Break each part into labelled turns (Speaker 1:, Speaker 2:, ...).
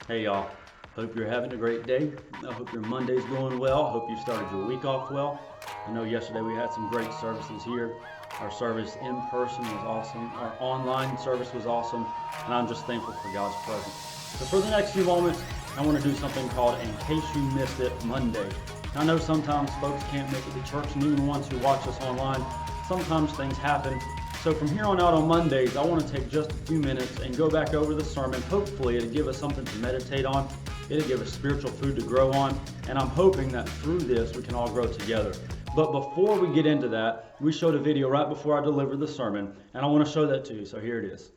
Speaker 1: Hey y'all, hope you're having a great day. I hope your Monday's going well. I hope you started your week off well. I know yesterday we had some great services here. Our service in person was awesome. Our online service was awesome. And I'm just thankful for God's presence. So for the next few moments, I want to do something called In Case You Missed It Monday. I know sometimes folks can't make it to church, and even the ones who watch us online, sometimes things happen. So from here on out on Mondays, I want to take just a few minutes and go back over the sermon. Hopefully it'll give us something to meditate on. It'll give us spiritual food to grow on. And I'm hoping that through this we can all grow together. But before we get into that, we showed a video right before I delivered the sermon, and I want to show that to you. So here it is.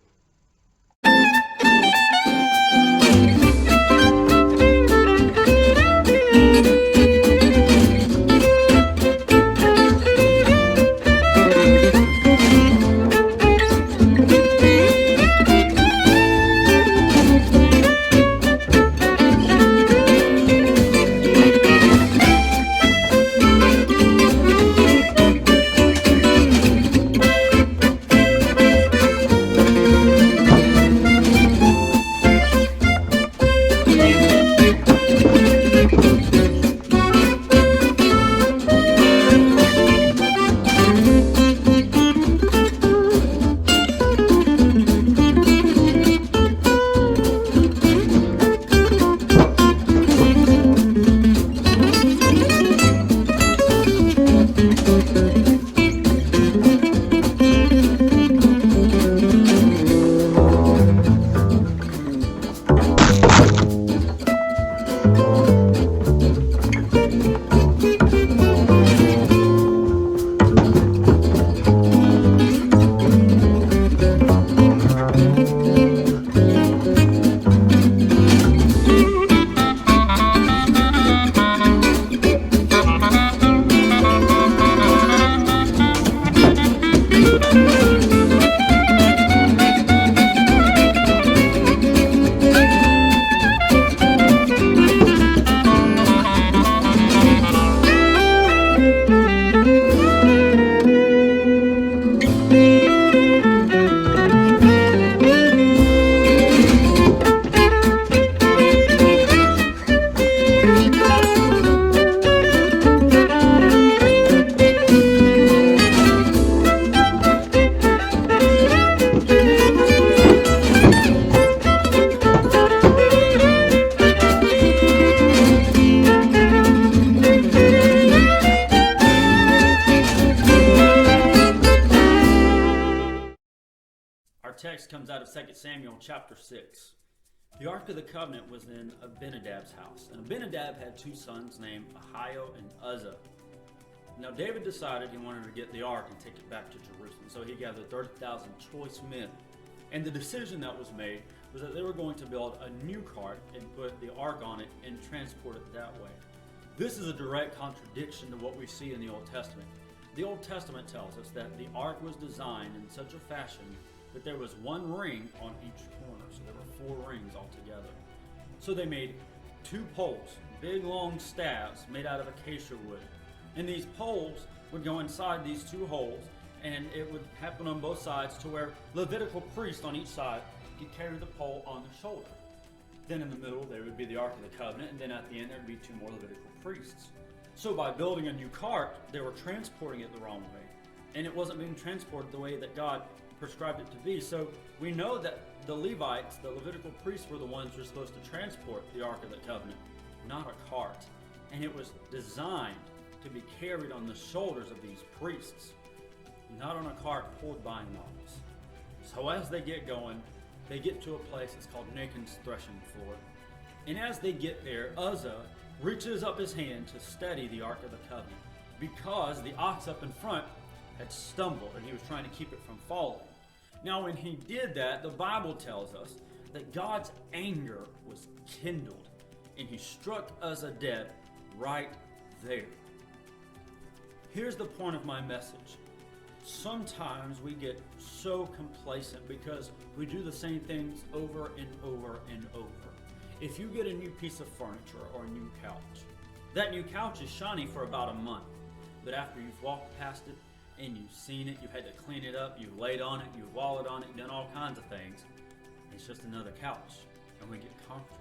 Speaker 1: Text comes out of 2 Samuel chapter 6. The Ark of the Covenant was in Abinadab's house, and Abinadab had two sons named Ahio and Uzzah. Now David decided he wanted to get the Ark and take it back to Jerusalem, so he gathered 30,000 choice men. And the decision that was made was that they were going to build a new cart and put the Ark on it and transport it that way. This is a direct contradiction to what we see in the Old Testament. The Old Testament tells us that the Ark was designed in such a fashion that there was one ring on each corner, so there were 4 rings altogether. So they made 2 poles, big long staves made out of acacia wood. And these poles would go inside these 2 holes, and it would happen on both sides to where Levitical priests on each side could carry the pole on their shoulder. Then in the middle there would be the Ark of the Covenant, and then at the end there would be 2 more Levitical priests. So by building a new cart, they were transporting it the wrong way, and it wasn't being transported the way that God prescribed it to be. So we know that the Levites, the Levitical priests, were the ones who were supposed to transport the Ark of the Covenant, not a cart. And it was designed to be carried on the shoulders of these priests, not on a cart pulled by animals. So as they get going, they get to a place that's called Nachon's threshing floor. And as they get there, Uzzah reaches up his hand to steady the Ark of the Covenant because the ox up in front had stumbled and he was trying to keep it from falling. Now when he did that, the Bible tells us that God's anger was kindled and he struck Uzzah dead right there. Here's the point of my message. Sometimes we get so complacent because we do the same things over and over and over. If you get a new piece of furniture or a new couch, that new couch is shiny for about a month, but after you've walked past it and you've seen it, you've had to clean it up, you've laid on it, you've wallowed on it, done all kinds of things, it's just another couch, and we get comfortable.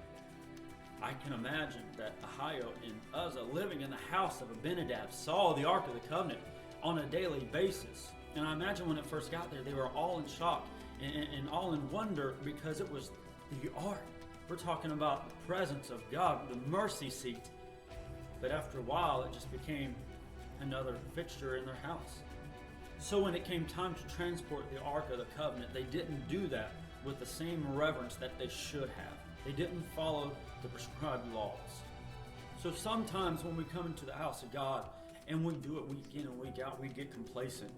Speaker 1: I can imagine that Ahio and Uzzah, living in the house of Abinadab, saw the Ark of the Covenant on a daily basis. And I imagine when it first got there, they were all in shock and all in wonder, because it was the Ark. We're talking about the presence of God, the mercy seat. But after a while, it just became another fixture in their house. So when it came time to transport the Ark of the Covenant, they didn't do that with the same reverence that they should have. They didn't follow the prescribed laws. So sometimes when we come into the house of God and we do it week in and week out, we get complacent.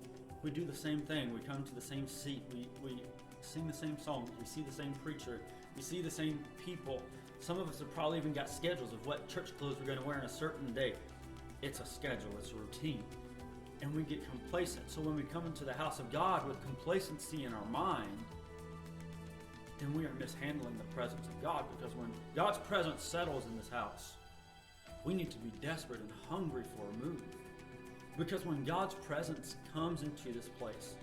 Speaker 1: We do the same thing. We come to the same seat. We sing the same songs. We see the same preacher. We see the same people. Some of us have probably even got schedules of what church clothes we're going to wear on a certain day. It's a schedule. It's a routine. And we get complacent. So when we come into the house of God with complacency in our mind, then we are mishandling the presence of God. Because when God's presence settles in this house, we need to be desperate and hungry for a move. Because when God's presence comes into this place,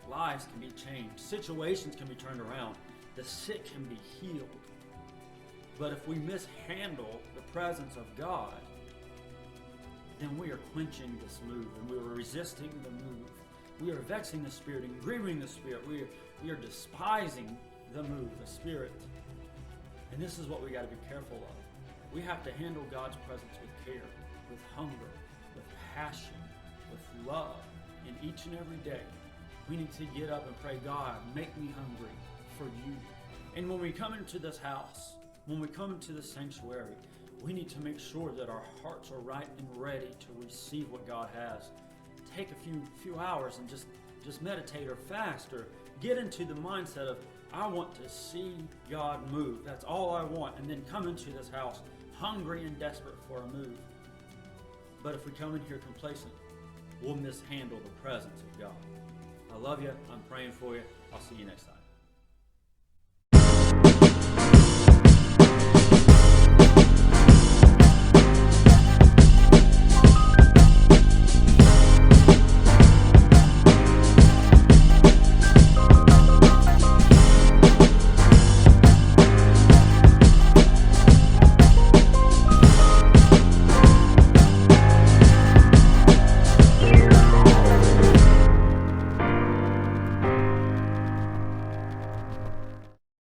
Speaker 1: lives can be changed, situations can be turned around, the sick can be healed. But if we mishandle the presence of God, then we are quenching this move, and we are resisting the move. We are vexing the Spirit and grieving the Spirit. We are despising the move, the Spirit. And this is what we got to be careful of. We have to handle God's presence with care, with hunger, with passion, with love. And each and every day, we need to get up and pray, God, make me hungry for you. And when we come into this house, when we come into this sanctuary, we need to make sure that our hearts are right and ready to receive what God has. Take a few hours and just meditate or fast, or get into the mindset of, I want to see God move. That's all I want. And then come into this house hungry and desperate for a move. But if we come in here complacent, we'll mishandle the presence of God. I love you. I'm praying for you. I'll see you next time.